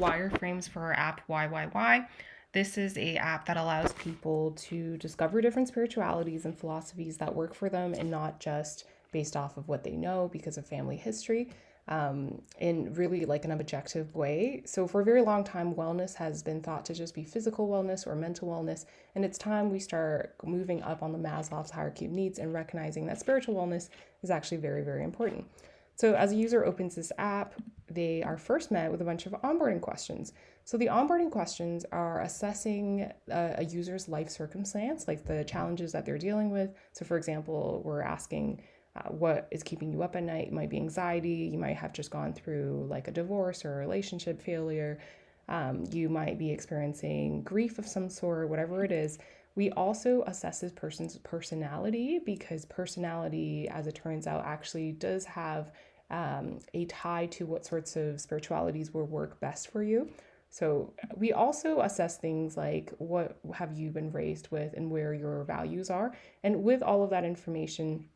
Wireframes for our app whywhywhy. This is a app that allows people to discover different spiritualities and philosophies that work for them and not just based off of what they know because of family history, in really like an objective way. So for a very long time, wellness has been thought to just be physical wellness or mental wellness. And it's time we start moving up on the Maslow's hierarchy of needs and recognizing that spiritual wellness is actually very, very important. So as a user opens this app, they are first met with a bunch of onboarding questions. So the onboarding questions are assessing a user's life circumstance, like the challenges that they're dealing with. So for example, we're asking what is keeping you up at night. It might be anxiety. You might have just gone through like a divorce or a relationship failure. You might be experiencing grief of some sort, whatever it is. We also assess this person's personality because personality, as it turns out, actually does have a tie to what sorts of spiritualities will work best for you. So we also assess things like what have you been raised with and where your values are. And with all of that information,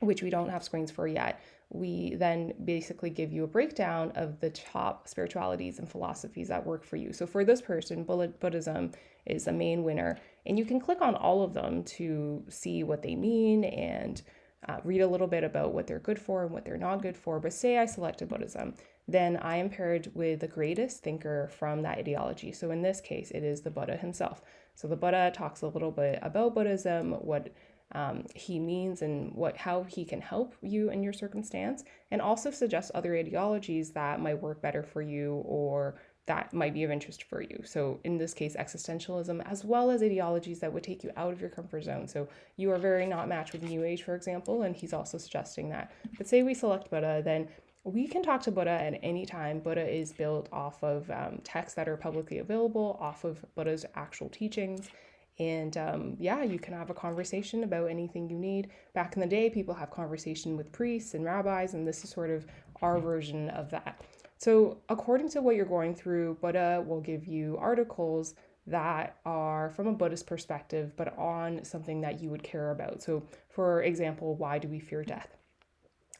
which we don't have screens for yet, we then basically give you a breakdown of the top spiritualities and philosophies that work for you. So for this person, Buddhism is a main winner, and you can click on all of them to see what they mean and read a little bit about what they're good for and what they're not good for. But say I selected Buddhism, then I am paired with the greatest thinker from that ideology. So in this case, it is the Buddha himself. So the Buddha talks a little bit about Buddhism, what he means and how he can help you in your circumstance, and also suggests other ideologies that might work better for you or that might be of interest for you. So in this case, existentialism, as well as ideologies that would take you out of your comfort zone. So you are very not matched with New Age, for example, and he's also suggesting that. But say we select Buddha, then we can talk to Buddha at any time. Buddha is built off of texts that are publicly available, off of Buddha's actual teachings. And you can have a conversation about anything you need. Back in the day, people have conversation with priests and rabbis, and this is sort of our version of that. So according to what you're going through, Buddha will give you articles that are from a Buddhist perspective, but on something that you would care about. So for example, why do we fear death?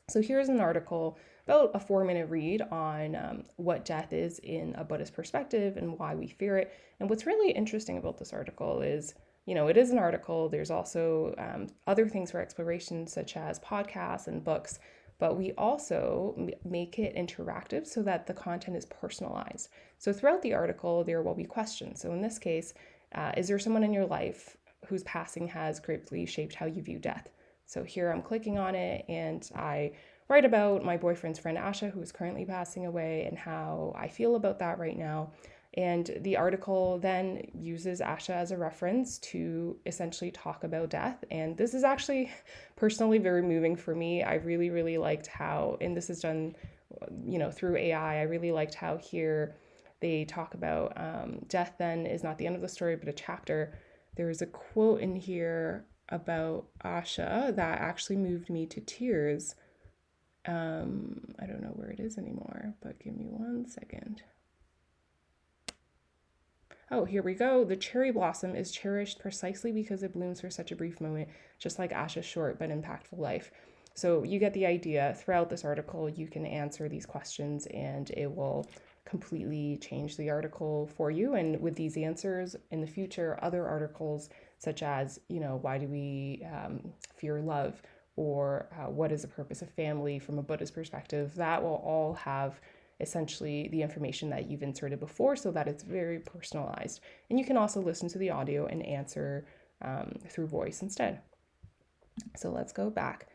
So here's an article, about a 4-minute read on what death is in a Buddhist perspective and why we fear it. And what's really interesting about this article is, it is an article. There's also other things for exploration, such as podcasts and books, but we also make it interactive so that the content is personalized. So throughout the article, there will be questions. So in this case, is there someone in your life whose passing has greatly shaped how you view death? So here I'm clicking on it and I write about my boyfriend's friend Asha, who is currently passing away, and how I feel about that right now. And the article then uses Asha as a reference to essentially talk about death. And this is actually personally very moving for me. I really, really liked how, and this is done, through AI, I really liked how here they talk about death then is not the end of the story, but a chapter. There is a quote in here about Asha that actually moved me to tears. I don't know where it is anymore, but give me 1 second. Oh, here we go. The cherry blossom is cherished precisely because it blooms for such a brief moment, just like Asha's short but impactful life. So you get the idea. Throughout this article, you can answer these questions and it will completely change the article for you. And with these answers in the future, other articles such as, why do we fear love? Or what is the purpose of family from a Buddhist perspective, that will all have essentially the information that you've inserted before so that it's very personalized. And you can also listen to the audio and answer through voice instead. So let's go back.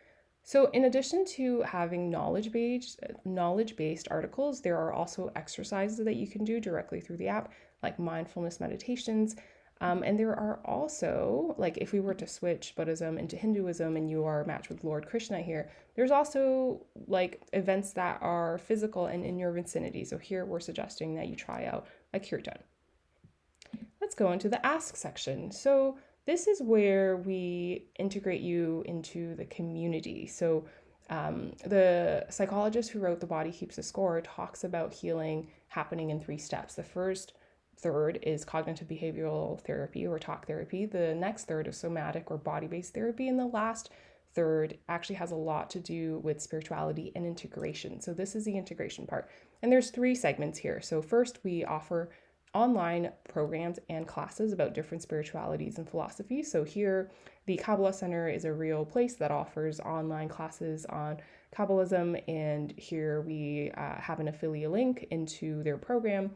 So in addition to having knowledge-based articles, there are also exercises that you can do directly through the app, like mindfulness meditations. And there are also, like if we were to switch Buddhism into Hinduism and you are matched with Lord Krishna here, there's also like events that are physical and in your vicinity. So here we're suggesting that you try out a kirtan. Let's go into the ask section. So this is where we integrate you into the community. So the psychologist who wrote The Body Keeps a Score talks about healing happening in 3 steps. The first third is cognitive behavioral therapy or talk therapy. The next third is somatic or body-based therapy. And the last Third actually has a lot to do with spirituality and integration. So this is the integration part. And there's 3 segments here. So first, we offer online programs and classes about different spiritualities and philosophies. So here, the Kabbalah Center is a real place that offers online classes on Kabbalism, and here we have an affiliate link into their program.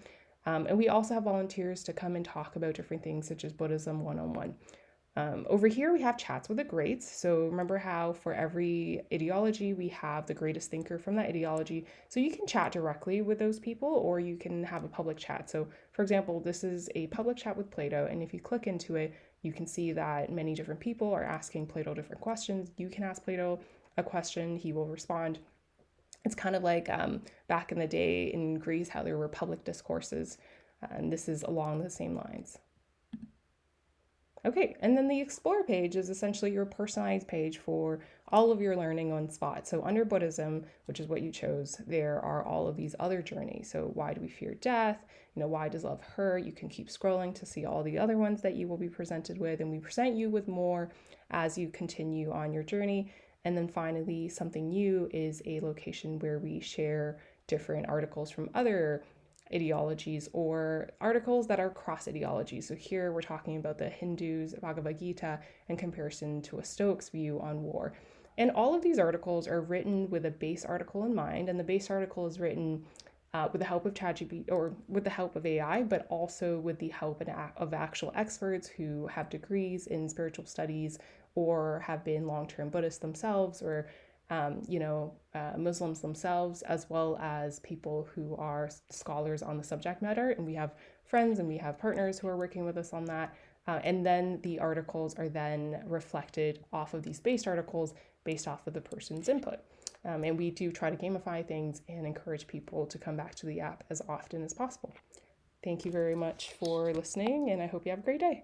And we also have volunteers to come and talk about different things such as Buddhism one-on-one. Over here, we have chats with the greats. So remember how for every ideology, we have the greatest thinker from that ideology. So you can chat directly with those people, or you can have a public chat. So for example, this is a public chat with Plato. And if you click into it, you can see that many different people are asking Plato different questions. You can ask Plato a question, he will respond. It's kind of like back in the day in Greece, how there were public discourses. And this is along the same lines. Okay, and then the Explore page is essentially your personalized page for all of your learning on spot. So under Buddhism, which is what you chose, there are all of these other journeys. So why do we fear death? Why does love hurt? You can keep scrolling to see all the other ones that you will be presented with, and we present you with more as you continue on your journey. And then finally, something new is a location where we share different articles from other ideologies or articles that are cross ideologies. So here we're talking about the Hindus' Bhagavad Gita in comparison to a Stoic's view on war. And all of these articles are written with a base article in mind, and the base article is written with the help of ChatGPT or with the help of AI, but also with the help of actual experts who have degrees in spiritual studies or have been long-term Buddhists themselves, or Muslims themselves, as well as people who are scholars on the subject matter. And we have friends and we have partners who are working with us on that. And then the articles are then reflected off of these based articles based off of the person's input. And we do try to gamify things and encourage people to come back to the app as often as possible. Thank you very much for listening, and I hope you have a great day.